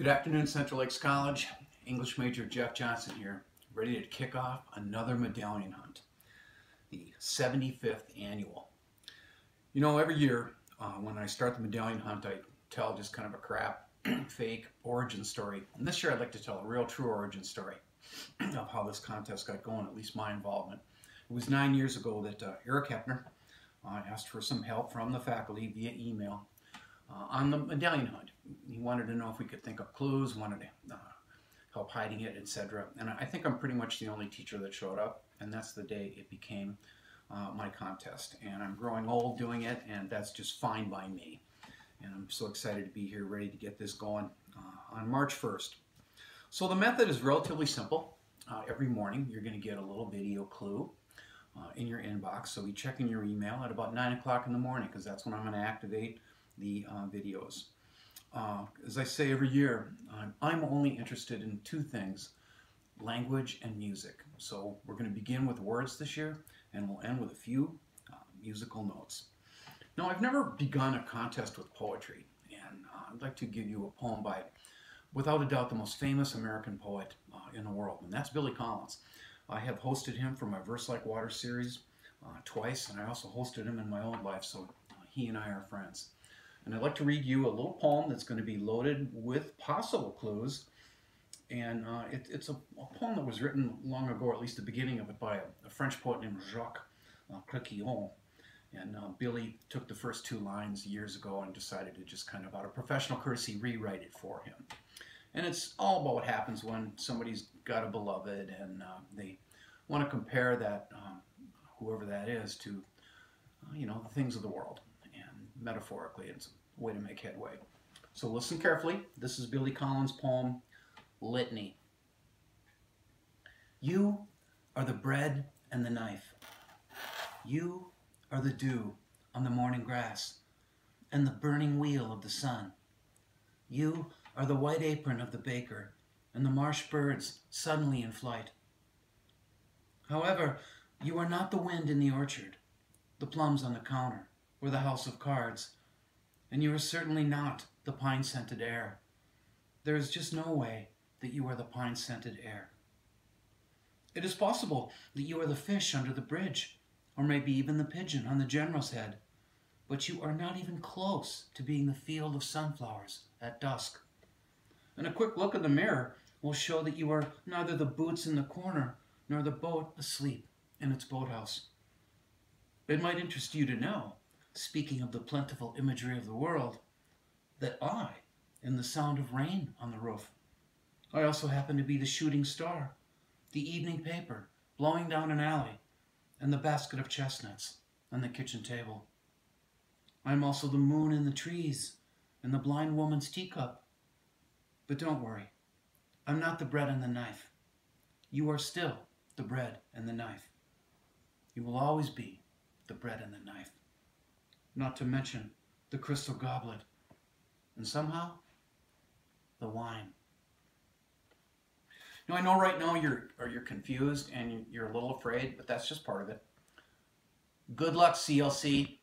Good afternoon, Central Lakes College. English major Jeff Johnson here, ready to kick off another medallion hunt, the 75th annual. You know, every year when I start the medallion hunt, I tell just kind of a crap, fake origin story. And this year I'd like to tell a real, true origin story of how this contest got going, at least my involvement. It was 9 years ago that Eric Hepner asked for some help from the faculty via email on the medallion hunt. He wanted to know if we could think of clues, wanted to help hiding it, etc. And I think I'm pretty much the only teacher that showed up, and that's the day it became my contest. And I'm growing old doing it, and that's just fine by me. And I'm so excited to be here, ready to get this going on March 1st. So the method is relatively simple. Every morning you're going to get a little video clue in your inbox. So be checking your email at about 9 o'clock in the morning, because that's when I'm going to activate the videos. As I say every year, I'm only interested in two things: language and music. So we're going to begin with words this year, and we'll end with a few musical notes. Now, I've never begun a contest with poetry, and I'd like to give you a poem by, without a doubt, the most famous American poet in the world, and that's Billy Collins. I have hosted him for my Verse Like Water series twice, and I also hosted him in my own life, so he and I are friends. And I'd like to read you a little poem that's going to be loaded with possible clues. And it's a poem that was written long ago, or at least the beginning of it, by a French poet named Jacques Cléquillon. And Billy took the first two lines years ago and decided to just kind of, out of professional courtesy, rewrite it for him. And it's all about what happens when somebody's got a beloved and they want to compare that, whoever that is, to, you know, the things of the world. Metaphorically, it's a way to make headway. So listen carefully. This is Billy Collins' poem, Litany. You are the bread and the knife. You are the dew on the morning grass and the burning wheel of the sun. You are the white apron of the baker and the marsh birds suddenly in flight. However, you are not the wind in the orchard, the plums on the counter, or the house of cards, and you are certainly not the pine-scented air. There is just no way that you are the pine-scented air. It is possible that you are the fish under the bridge, or maybe even the pigeon on the general's head, but you are not even close to being the field of sunflowers at dusk. And a quick look in the mirror will show that you are neither the boots in the corner, nor the boat asleep in its boathouse. It might interest you to know, speaking of the plentiful imagery of the world, that I am the sound of rain on the roof. I also happen to be the shooting star, the evening paper blowing down an alley, and the basket of chestnuts on the kitchen table. I am also the moon in the trees and the blind woman's teacup. But don't worry, I'm not the bread and the knife. You are still the bread and the knife. You will always be the bread and the knife. Not to mention the crystal goblet, and somehow the wine. Now, I know right now you're confused and you're a little afraid, but that's just part of it. Good luck, CLC.